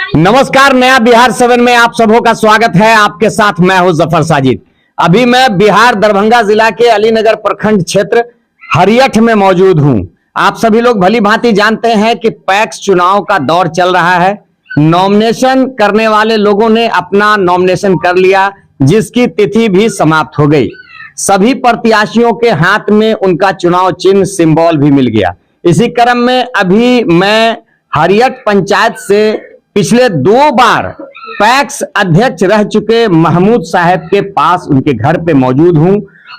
नमस्कार, नया बिहार 7 में आप सबों का स्वागत है। आपके साथ मैं हूं जफर साजिद। अभी मैं बिहार दरभंगा जिला के अलीनगर प्रखंड क्षेत्र हरियठ में मौजूद हूं। आप सभी लोग भली भांति जानते हैं कि पैक्स चुनाव का दौर चल रहा है। नॉमिनेशन करने वाले लोगों ने अपना नॉमिनेशन कर लिया, जिसकी तिथि भी समाप्त हो गई। सभी प्रत्याशियों के हाथ में उनका चुनाव चिन्ह सिंबल भी मिल गया। इसी क्रम में अभी मैं हरियठ पंचायत से पिछले 2 बार पैक्स अध्यक्ष रह चुके महमूद साहब के पास उनके घर पे मौजूद हूं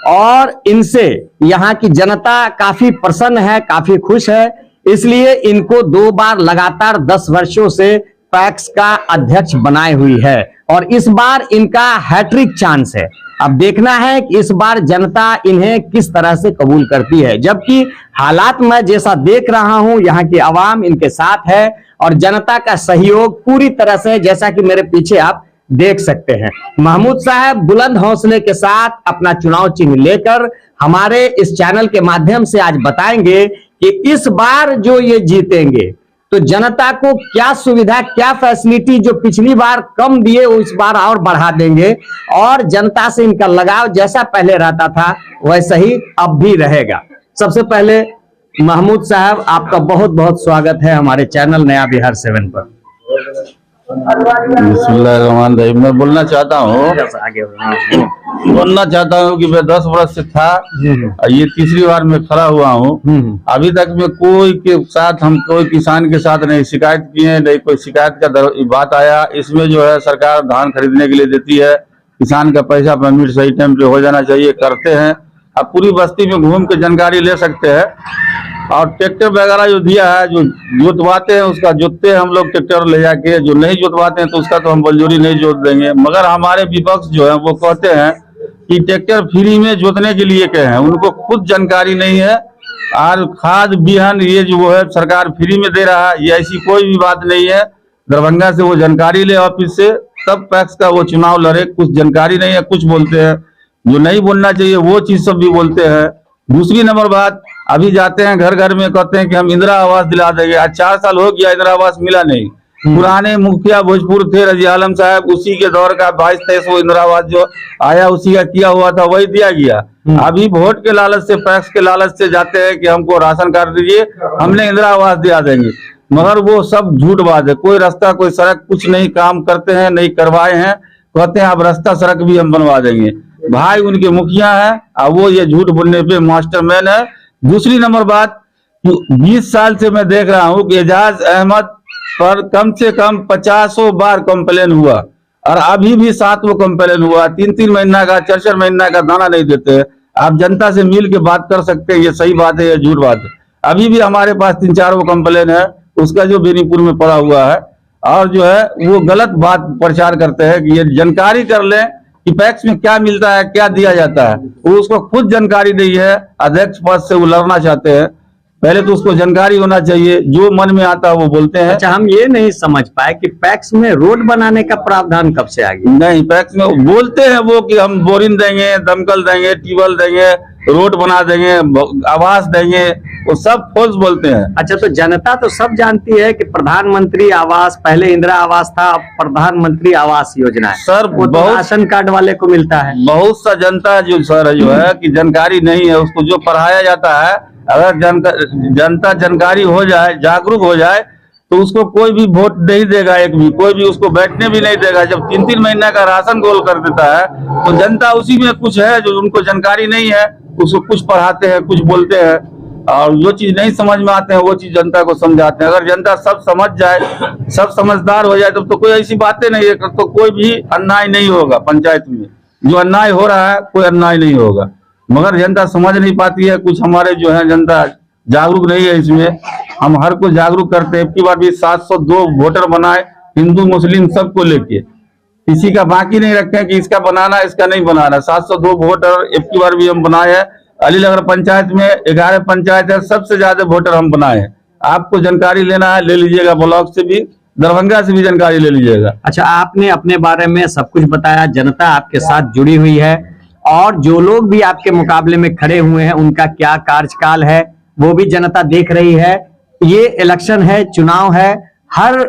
और इनसे यहां की जनता काफी प्रसन्न है, काफी खुश है। इसलिए इनको 2 बार लगातार 10 वर्षों से पैक्स का अध्यक्ष बनाए हुई है और इस बार इनका हैट्रिक चांस है। अब देखना है कि इस बार जनता इन्हें किस तरह से कबूल करती है। जबकि हालात मैं जैसा देख रहा हूं, यहाँ की आवाम इनके साथ है और जनता का सहयोग पूरी तरह से, जैसा कि मेरे पीछे आप देख सकते हैं। महमूद साहब बुलंद हौसले के साथ अपना चुनाव चिन्ह लेकर हमारे इस चैनल के माध्यम से आज बताएंगे कि इस बार जो ये जीतेंगे तो जनता को क्या सुविधा, क्या फैसिलिटी जो पिछली बार कम दिए वो इस बार और बढ़ा देंगे और जनता से इनका लगाव जैसा पहले रहता था वैसा ही अब भी रहेगा। सबसे पहले महमूद साहब, आपका बहुत बहुत स्वागत है हमारे चैनल नया बिहार 7 पर। बिस्मिल्लाहिर्रहमानिर्रहीम। मैं बोलना चाहता हूँ कि मैं 10 वर्ष से था, ये तीसरी बार मैं खड़ा हुआ हूँ। अभी तक में कोई के साथ हम कोई किसान के साथ नहीं शिकायत किए, नहीं कोई शिकायत का बात आया। इसमें जो है सरकार धान खरीदने के लिए देती है, किसान का पैसा परमिट सही टाइम पे हो जाना चाहिए, करते हैं। अब पूरी बस्ती में घूम के जानकारी ले सकते हैं। और ट्रैक्टर वगैरह जो दिया है, जो जोतवाते हैं उसका जोतते हैं हम लोग ट्रैक्टर ले जाके, जो नहीं जोतवाते हैं तो उसका तो हम बलजोरी नहीं जोत देंगे। मगर हमारे विपक्ष जो है वो कहते हैं कि ट्रैक्टर फ्री में जोतने के लिए कहे हैं, उनको खुद जानकारी नहीं है। और खाद बिहन ये जो है सरकार फ्री में दे रहा है, ये ऐसी कोई भी बात नहीं है। दरभंगा से वो जानकारी ले ऑफिस से, तब पैक्स का वो चुनाव लड़े। कुछ जानकारी नहीं है, कुछ बोलते हैं जो नहीं बोलना चाहिए, वो चीज सब भी बोलते हैं। दूसरी नंबर बात, अभी जाते हैं घर घर में कहते हैं कि हम इंदिरा आवास दिला देंगे। आज 4 साल हो गया, इंदिरा आवास मिला नहीं। पुराने मुखिया भोजपुर थे रजी आलम साहब, उसी के दौर का 22-23 वो इंदिरा आवास जो आया उसी का किया हुआ था, वही दिया गया। अभी वोट के लालच से, पैक्स के लालच से जाते हैं कि हमको राशन कार्ड दीजिए, हमने इंदिरा आवास दिला देंगे। मगर वो सब झूठ बात है। कोई रास्ता, कोई सड़क, कुछ नहीं काम करते हैं, नहीं करवाए हैं। कहते हैं अब रास्ता सड़क भी हम बनवा देंगे। भाई उनके मुखिया है और वो ये झूठ बोलने पे मास्टरमैन है। दूसरी नंबर बात, 20 साल से मैं देख रहा हूँ कि एजाज अहमद पर कम से कम 50 बार कंप्लेन हुआ और अभी भी 7वां कंप्लेन हुआ। 3-3 महीना का, 4-4 महीना का दाना नहीं देते। आप जनता से मिल के बात कर सकते हैं, ये सही बात है या झूठ बात है। अभी भी हमारे पास 3-4 कंप्लेन है, उसका जो बेनीपुर में पड़ा हुआ है। और जो है वो गलत बात प्रचार करते हैं कि ये जानकारी कर लें कि पैक्स में क्या मिलता है, क्या दिया जाता है। वो उसको खुद जानकारी नहीं है। अध्यक्ष पद से वो लड़ना चाहते हैं, पहले तो उसको जानकारी होना चाहिए। जो मन में आता है वो बोलते हैं। अच्छा, हम ये नहीं समझ पाए कि पैक्स में रोड बनाने का प्रावधान कब से आ गया? नहीं, पैक्स में बोलते हैं वो कि हम बोरिंग देंगे, दमकल देंगे, ट्यूबवेल देंगे, रोड बना देंगे, आवास देंगे, वो सब फॉल्स बोलते हैं। अच्छा, तो जनता तो सब जानती है कि प्रधानमंत्री आवास, पहले इंदिरा आवास था, अब प्रधानमंत्री आवास योजना है सर। वो तो राशन कार्ड वाले को मिलता है। बहुत सा जनता जो सर जो है कि जानकारी नहीं है, उसको जो पढ़ाया जाता है, अगर जनता जानकारी हो जाए, जागरूक हो जाए, तो उसको कोई भी वोट नहीं देगा। एक भी कोई भी उसको बैठने भी नहीं देगा। जब 3-3 महीना का राशन गोल कर देता है तो जनता उसी में कुछ है जो उनको जानकारी नहीं है, उसको कुछ पढ़ाते हैं, कुछ बोलते हैं और जो चीज नहीं समझ में आते हैं वो चीज जनता को समझाते हैं। अगर जनता सब समझ जाए, सब समझदार हो जाए, तब तो कोई ऐसी बातें नहीं है, तो कोई भी अन्याय नहीं होगा। पंचायत में जो अन्याय हो रहा है, कोई अन्याय नहीं होगा। मगर जनता समझ नहीं पाती है। कुछ हमारे जो है जनता जागरूक नहीं है। इसमें हम हर को जागरूक करते हैं। इतनी बार भी 702 वोटर बनाए, हिंदू मुस्लिम सबको लेके, किसी का बाकी नहीं रखे कि इसका बनाना इसका नहीं बनाना। 702 वोटर इतनी बार भी हम बनाए हैं। अलीनगर पंचायत में 11 पंचायत है, सबसे ज्यादा वोटर हम बनाए हैं। आपको जानकारी लेना है ले लीजिएगा, ब्लॉक से भी, दरभंगा से भी जानकारी ले लीजिएगा। अच्छा, आपने अपने बारे में सब कुछ बताया, जनता आपके साथ जुड़ी हुई है और जो लोग भी आपके मुकाबले में खड़े हुए हैं उनका क्या कार्यकाल है वो भी जनता देख रही है। ये इलेक्शन है, चुनाव है, हर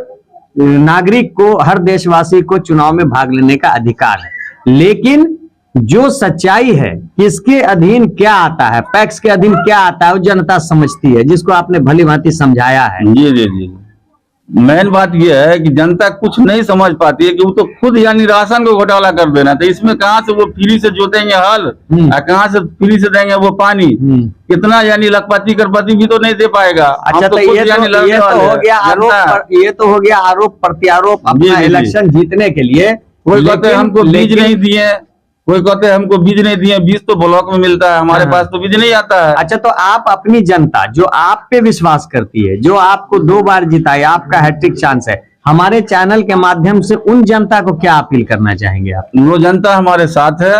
नागरिक को, हर देशवासी को चुनाव में भाग लेने का अधिकार है, लेकिन जो सच्चाई है किसके अधीन क्या आता है, पैक्स के अधीन क्या आता है, वो जनता समझती है, जिसको आपने भली भांति समझाया है। जी जी जी। मेन बात यह है कि जनता कुछ नहीं समझ पाती है कि वो तो खुद यानी राशन को घोटाला कर देना, तो इसमें कहाँ से वो फ्री से जोतेंगे हल और कहाँ से फ्री से देंगे वो पानी, कितना यानी लखपति करपति भी तो नहीं दे पाएगा। अच्छा, तो ये तो हो गया आरोप प्रत्यारोप अपना इलेक्शन जीतने के लिए। कोई कहते हैं हमको बीज नहीं दिए, कोई कहते हैं हमको बीज नहीं दिए, बीज तो ब्लॉक में मिलता है, हमारे पास तो बीज नहीं आता है। अच्छा, तो आप अपनी जनता जो आप पे विश्वास करती है, जो आपको 2 बार जिताई, आपका हैट्रिक चांस है, हमारे चैनल के माध्यम से उन जनता को क्या अपील करना चाहेंगे आप? वो जनता हमारे साथ है,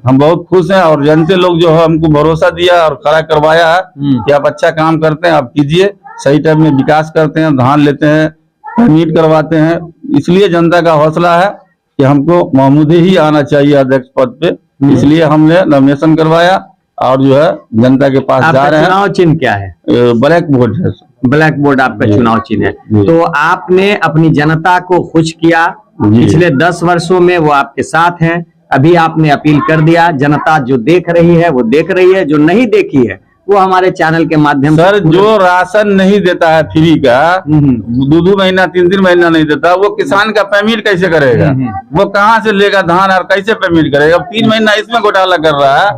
हम बहुत खुश हैं, और जनते लोग जो है हमको भरोसा दिया और खड़ा करवाया है कि आप अच्छा काम करते हैं, आप कीजिए, सही टाइम में विकास करते हैं, धान लेते हैं, परमिट करवाते हैं, इसलिए जनता का हौसला है कि हमको महमूद ही आना चाहिए अध्यक्ष पद पे, इसलिए हमने नॉमिनेशन करवाया और जो है जनता के पास जा रहे हैं। चुनाव चिन्ह क्या है? ब्लैक बोर्ड है। ब्लैक बोर्ड आपका चुनाव चिन्ह है। तो आपने अपनी जनता को खुश किया, पिछले 10 वर्षों में वो आपके साथ हैं, अभी आपने अपील कर दिया, जनता जो देख रही है वो देख रही है, जो नहीं देखी है वो हमारे चैनल के माध्यम से। सर, जो राशन नहीं देता है फ्री का, 2-2 महीना 3-3 महीना नहीं देता, वो किसान का पेमेंट कैसे करेगा? वो कहाँ से लेगा धान और कैसे पेमेंट करेगा? 3 महीना इसमें घोटाला कर रहा है,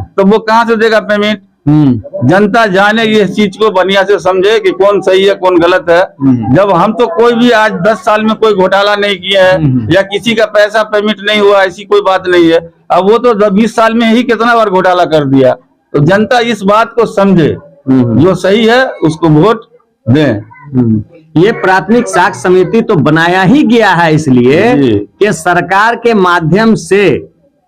तो वो कहाँ से देगा पेमेंट? जनता जाने ये चीज को बढ़िया से समझे कि कौन सही है कौन गलत है। जब हम तो कोई भी आज 10 साल में कोई घोटाला नहीं किया है या किसी का पैसा पेमेंट नहीं हुआ, ऐसी कोई बात नहीं है। अब वो तो 20 साल में ही कितना बार घोटाला कर दिया। तो जनता इस बात को समझे, जो सही है उसको वोट दें। ये प्राथमिक साख समिति तो बनाया ही गया है इसलिए कि सरकार के माध्यम से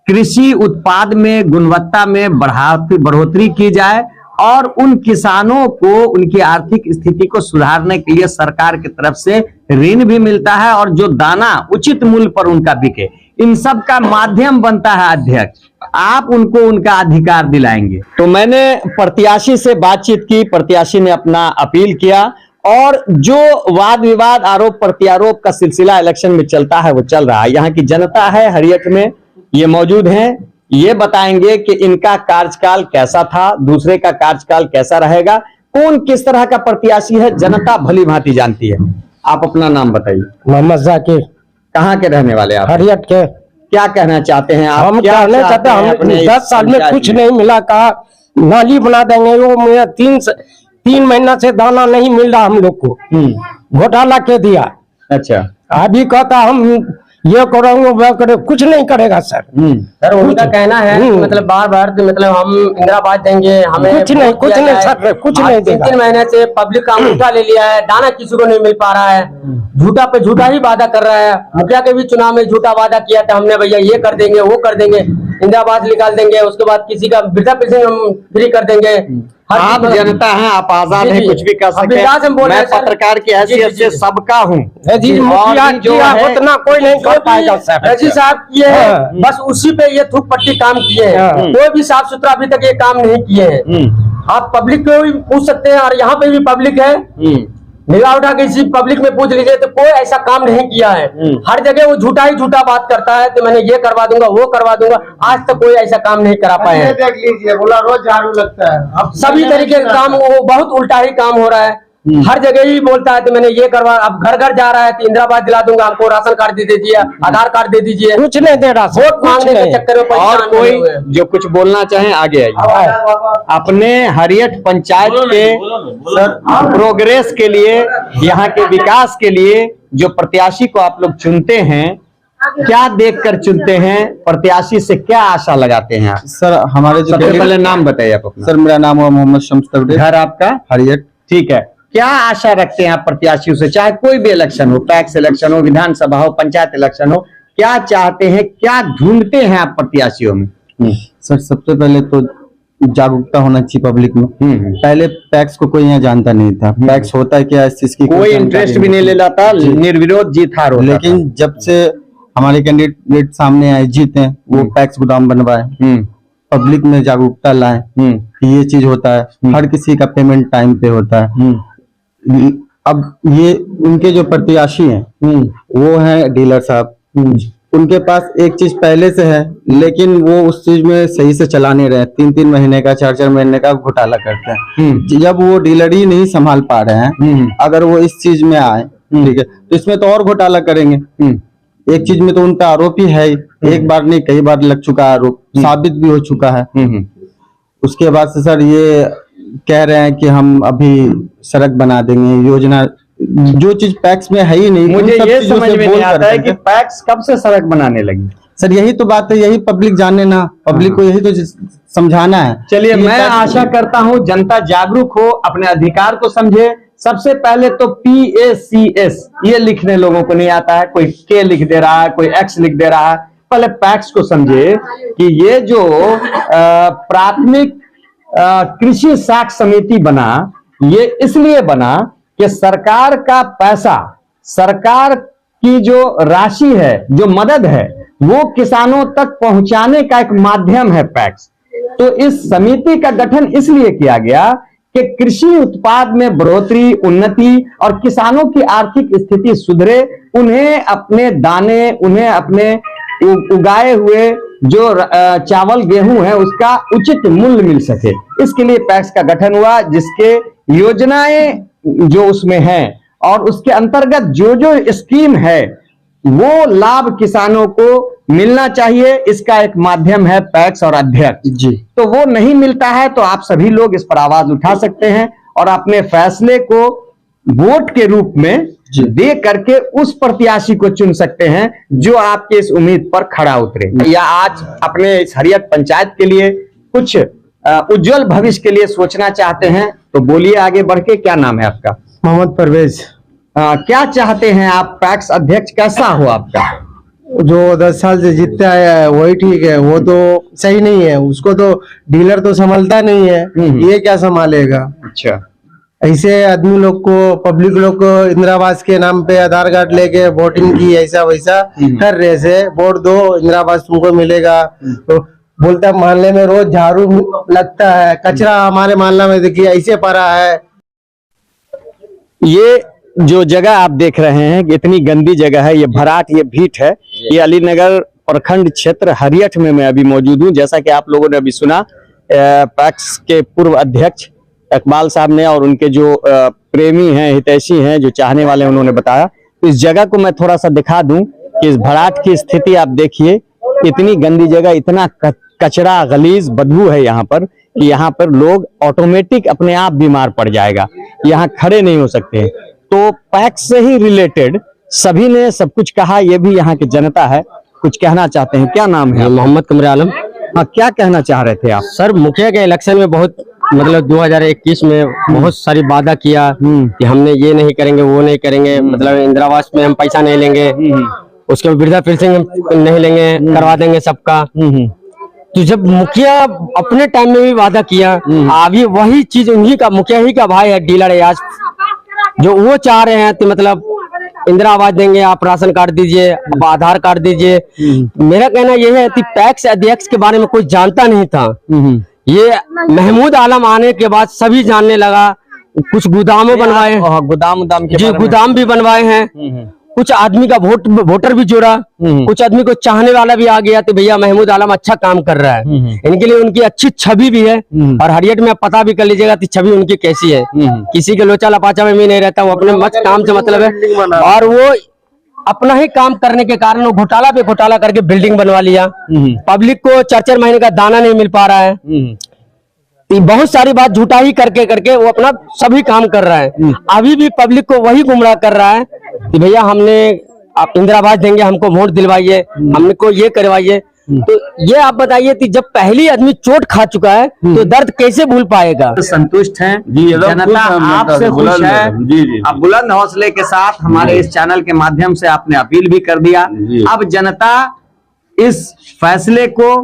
कृषि उत्पाद में गुणवत्ता में बढ़ोतरी की जाए और उन किसानों को उनकी आर्थिक स्थिति को सुधारने के लिए सरकार की तरफ से ऋण भी मिलता है और जो दाना उचित मूल्य पर उनका बिके, इन सब का माध्यम बनता है अध्यक्ष। आप उनको उनका अधिकार दिलाएंगे। तो मैंने प्रत्याशी से बातचीत की, प्रत्याशी ने अपना अपील किया और जो वाद विवाद आरोप प्रत्यारोप का सिलसिला इलेक्शन में चलता है वो चल रहा है। यहाँ की जनता है हरियठ में, ये मौजूद हैं, ये बताएंगे कि इनका कार्यकाल कैसा था, दूसरे का कार्यकाल कैसा रहेगा, कौन किस तरह का प्रत्याशी है, जनता भली भांति जानती है। आप अपना नाम बताइए। मोहम्मद जाकिर। कहाँ के रहने वाले आप? हरियट के। क्या कहना चाहते हैं आप? हम कहना चाहते हैं, हम 10 साल में कुछ नहीं मिला, कहा नाली बना देंगे, वो मेरा 3 महीना से दाना नहीं मिल रहा हम लोग को, घोटाला के दिया। अच्छा, अभी कहता हम ये करेंगे वो करे, कुछ नहीं करेगा सर। सर उनका कहना है कि मतलब बार मतलब हम इंदिरा आवास देंगे, हमें कुछ नहीं सर, कुछ नहीं देगा। 3 महीने से पब्लिक का अंगूठा ले लिया है, दाना किसी को नहीं मिल पा रहा है, झूठा पे झूठा ही वादा कर रहा है। मुखिया के भी चुनाव में झूठा वादा किया था हमने, भैया ये कर देंगे वो कर देंगे, इंदिरा आवास निकाल देंगे, उसके बाद किसी का वृद्धा पेंशन हम फ्री कर देंगे। आप जनता हैं, आप आजाद हैं, कुछ भी कर सकते हैं। मैं पत्रकार की हैसियत से सबका हूँ। उतना कोई नहीं कर पाएगा सर। रजी साहब किए हैं, बस उसी पे ये थूक पट्टी काम किए हैं, कोई भी साफ सुथरा अभी तक ये काम नहीं किए हैं। आप पब्लिक को भी पूछ सकते हैं और यहाँ पे भी पब्लिक है, निगाह उठा के इसी पब्लिक में पूछ लीजिए, तो कोई ऐसा काम नहीं किया है। हर जगह वो झूठा ही झूठा बात करता है कि मैंने ये करवा दूंगा वो करवा दूंगा, आज तक कोई ऐसा काम नहीं करा पाए हैं। देख लीजिए, बोला रोज झाड़ू लगता है, सभी तरीके का काम, वो बहुत उल्टा ही काम हो रहा है। हर जगह ही बोलता है तो मैंने ये करवा, अब घर घर जा रहा है तो इंदिरा आवास दिला दूंगा, हमको राशन कार्ड दे दीजिए, आधार कार्ड दे दीजिए, कुछ नहीं दे रहा, वोट मांगने के चक्कर में। और कोई जो कुछ बोलना चाहे आगे आइए। अपने हरियठ पंचायत के प्रोग्रेस के लिए, यहाँ के विकास के लिए जो प्रत्याशी को आप लोग चुनते हैं, क्या देखकर चुनते हैं? प्रत्याशी से क्या आशा लगाते हैं आप? सर हमारे जो सबसे पहले नाम बताइए आप अपना। सर मेरा नाम है मोहम्मद शम्स तबरेज़। घर आपका? हरियठ। ठीक है, क्या आशा रखते हैं आप प्रत्याशियों से, चाहे कोई भी इलेक्शन हो, पैक्स इलेक्शन हो, विधानसभा हो, पंचायत इलेक्शन हो, क्या चाहते हैं, क्या ढूंढते हैं आप प्रत्याशियों में? सर सबसे पहले तो जागरूकता होना चाहिए पब्लिक में। पहले पैक्स को कोई यहाँ जानता नहीं था, पैक्स होता है क्या इस चीज की कोई इंटरेस्ट भी नहीं ले लेता, निर्विरोध जीत हार होता। लेकिन जब से हमारे कैंडिडेट सामने आए, जीते, वो पैक्स गोदाम बनवाए, पब्लिक में जागरूकता लाए कि ये चीज होता है, हर किसी का पेमेंट टाइम पे होता है, अब ये उनके जो प्रत्याशी हैं वो हैं डीलर साहब। उनके पास एक चीज पहले से है, लेकिन वो उस चीज में सही से चला नहीं रहे। 3-3 महीने का 4-4 महीने का घोटाला करते हैं। जब वो डीलर ही नहीं संभाल पा रहे हैं, अगर वो इस चीज में आए, ठीक है, तो इसमें तो और घोटाला करेंगे। एक चीज में तो उनका आरोप ही है, एक बार नहीं कई बार लग चुका है आरोप, साबित भी हो चुका है। उसके बाद से सर ये कह रहे हैं कि हम अभी सड़क बना देंगे, योजना, जो चीज पैक्स में है ही नहीं। मुझे उन सब ये चीजों समझ से में बोल नहीं आता है करके। कि पैक्स कब से सड़क बनाने लगी। सर यही तो बात है, यही पब्लिक जाने ना, पब्लिक को यही तो समझाना है। चलिए, कि मैं पैक्स- आशा करता हूं जनता जागरूक हो, अपने अधिकार को समझे। सबसे पहले तो PACS ये लिखने लोगों को नहीं आता है, कोई K लिख दे रहा है, कोई X लिख दे रहा है। पहले पैक्स को समझे कि ये जो प्राथमिक कृषि साख समिति बना, ये इसलिए बना कि सरकार का पैसा, सरकार की जो राशि है, जो मदद है, वो किसानों तक पहुंचाने का एक माध्यम है पैक्स। तो इस समिति का गठन इसलिए किया गया कि कृषि उत्पाद में बढ़ोतरी, उन्नति और किसानों की आर्थिक स्थिति सुधरे, उन्हें अपने दाने, उन्हें अपने उगाए हुए जो चावल गेहूं है उसका उचित मूल्य मिल सके। इसके लिए पैक्स का गठन हुआ, जिसके योजनाएं जो उसमें हैं और उसके अंतर्गत जो जो स्कीम है वो लाभ किसानों को मिलना चाहिए। इसका एक माध्यम है पैक्स और अध्यक्ष जी। तो वो नहीं मिलता है, तो आप सभी लोग इस पर आवाज उठा सकते हैं और अपने फैसले को वोट के रूप में दे करके उस प्रत्याशी को चुन सकते हैं जो आपके इस उम्मीद पर खड़ा उतरे। या आज अपने इस हरियट पंचायत के लिए कुछ उज्जवल भविष्य के लिए सोचना चाहते हैं तो बोलिए आगे बढ़ के। क्या नाम है आपका? मोहम्मद परवेज। क्या चाहते हैं आप? पैक्स अध्यक्ष कैसा हो आपका? जो 10 साल से जीतता है वही ठीक है, वो तो सही नहीं है, उसको तो डीलर तो संभालता नहीं है, ये क्या संभालेगा। अच्छा, ऐसे आदमी लोग को, पब्लिक लोग को इंदिरा आवास के नाम पे आधार कार्ड लेके वोटिंग की, ऐसा वैसा कर रहे से, वोट दो इंदिरा आवास तुमको मिलेगा। तो बोलता है मोहल्ले में रोज झाड़ू लगता है, कचरा हमारे मोहल्ला में देखिए ऐसे पड़ा है। ये जो जगह आप देख रहे हैं इतनी गंदी जगह है, ये भराट, ये भीट है। ये अलीनगर प्रखंड क्षेत्र हरियठ में मैं अभी मौजूद हूँ। जैसा कि आप लोगों ने अभी सुना, पैक्स के पूर्व अध्यक्ष इकबाल साहब ने और उनके जो प्रेमी हैं, हितैषी हैं, जो चाहने वाले हैं, उन्होंने बताया। तो इस जगह को मैं थोड़ा सा दिखा दूं कि इस भराट की स्थिति आप देखिए। इतनी गंदी जगह, इतना कचरा, गलीज बदबू है यहाँ पर कि यहाँ पर लोग ऑटोमेटिक अपने आप बीमार पड़ जाएगा, यहाँ खड़े नहीं हो सकते। तो पैक्स से ही रिलेटेड सभी ने सब कुछ कहा, ये भी यहाँ की जनता है, कुछ कहना चाहते हैं। क्या नाम है? मोहम्मद कमर आलम। हाँ, क्या कहना चाह रहे थे आप? सर, मुखिया के इलेक्शन में बहुत, मतलब 2021 में बहुत सारी वादा किया कि हमने ये नहीं करेंगे, वो नहीं करेंगे, मतलब इंदिरा आवास में हम पैसा नहीं लेंगे, उसके बाद वृद्धा पेंशन नहीं लेंगे, करवा देंगे सबका। तो जब मुखिया अपने टाइम में भी वादा किया, अभी वही चीज उन्हीं का, मुखिया ही का भाई है, डीलर है आज, जो वो चाह रहे हैं कि मतलब इंदिरा आवास देंगे, आप राशन कार्ड दीजिए, आप आधार कार्ड दीजिए। मेरा कहना यह है कि पैक्स अध्यक्ष के बारे में कोई जानता नहीं था। ये महमूद आलम आने के बाद सभी जानने लगा। कुछ गोदामों बनवाए, गोदाम के जी, बारे में? गोदाम भी बनवाए हैं। कुछ आदमी का वोटर भी जुड़ा, कुछ आदमी को चाहने वाला भी आ गया तो भैया महमूद आलम अच्छा काम कर रहा है। इनके लिए उनकी अच्छी छवि भी है और हरियठ में आप पता भी कर लीजिएगा कि छवि उनकी कैसी है। किसी के लोचा लपाचा में भी नहीं रहता, वो अपने मत काम से मतलब है। और वो अपना ही काम करने के कारण वो घोटाला पे घोटाला करके बिल्डिंग बनवा लिया। पब्लिक को 4-4 महीने का दाना नहीं मिल पा रहा है। बहुत सारी बात झूठा ही करके करके वो अपना सभी काम कर रहा है। अभी भी पब्लिक को वही गुमराह कर रहा है कि भैया हमने, आप इंदिरा आवास देंगे, हमको वोट दिलवाइए, हमको ये करवाइए। तो ये आप बताइए कि जब पहली आदमी चोट खा चुका है तो दर्द कैसे भूल पाएगा। संतुष्ट हैं जी, एकदम खुश जनता, हैं, आपसे खुश बुलंद है। है। जी, जी। अब बुलंद हौसले के साथ हमारे इस चैनल के माध्यम से आपने अपील भी कर दिया। जी। अब जनता इस फैसले को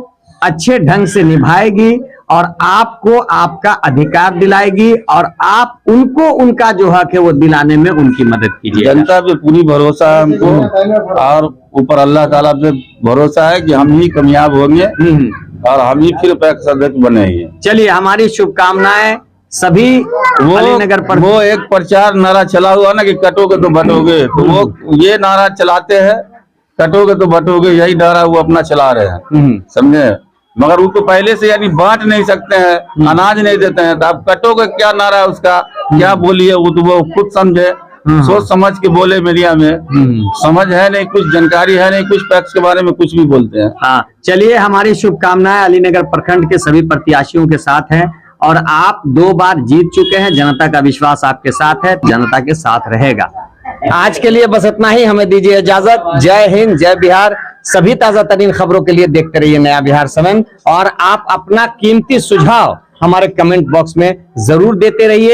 अच्छे ढंग से निभाएगी और आपको आपका अधिकार दिलाएगी और आप उनको उनका जो हक है वो दिलाने में उनकी मदद कीजिए। जनता पे पूरी भरोसा है हमको और ऊपर अल्लाह ताला पे भरोसा है कि हम ही कामयाब होंगे और हम ही फिर पैक्स अध्यक्ष बनेंगे। चलिए, हमारी शुभकामनाएं सभी अलीनगर पर वो एक प्रचार नारा चला हुआ ना कि कटोगे तो बटोगे, तो वो ये नारा चलाते हैं, कटोगे तो बटोगे, यही नारा वो अपना चला रहे हैं, समझे। मगर वो तो पहले से यानी बांट नहीं सकते हैं, अनाज नहीं देते हैं, तो आप कटोगे क्या नारा है उसका, क्या बोलिए, वो तो वो खुद समझे, सोच समझ के बोले। मीडिया में समझ है नहीं, कुछ जानकारी है नहीं, कुछ पैक्स के बारे में कुछ भी बोलते हैं। हाँ, चलिए, हमारी शुभकामनाएं अलीनगर प्रखंड के सभी प्रत्याशियों के साथ है और आप 2 बार जीत चुके हैं। जनता का विश्वास आपके साथ है, जनता के साथ रहेगा। आज के लिए बस इतना ही, हमें दीजिए इजाजत। जय हिंद, जय बिहार। सभी ताजा तरीन खबरों के लिए देखते रहिए नया बिहार 7 और आप अपना कीमती सुझाव हमारे कमेंट बॉक्स में जरूर देते रहिए।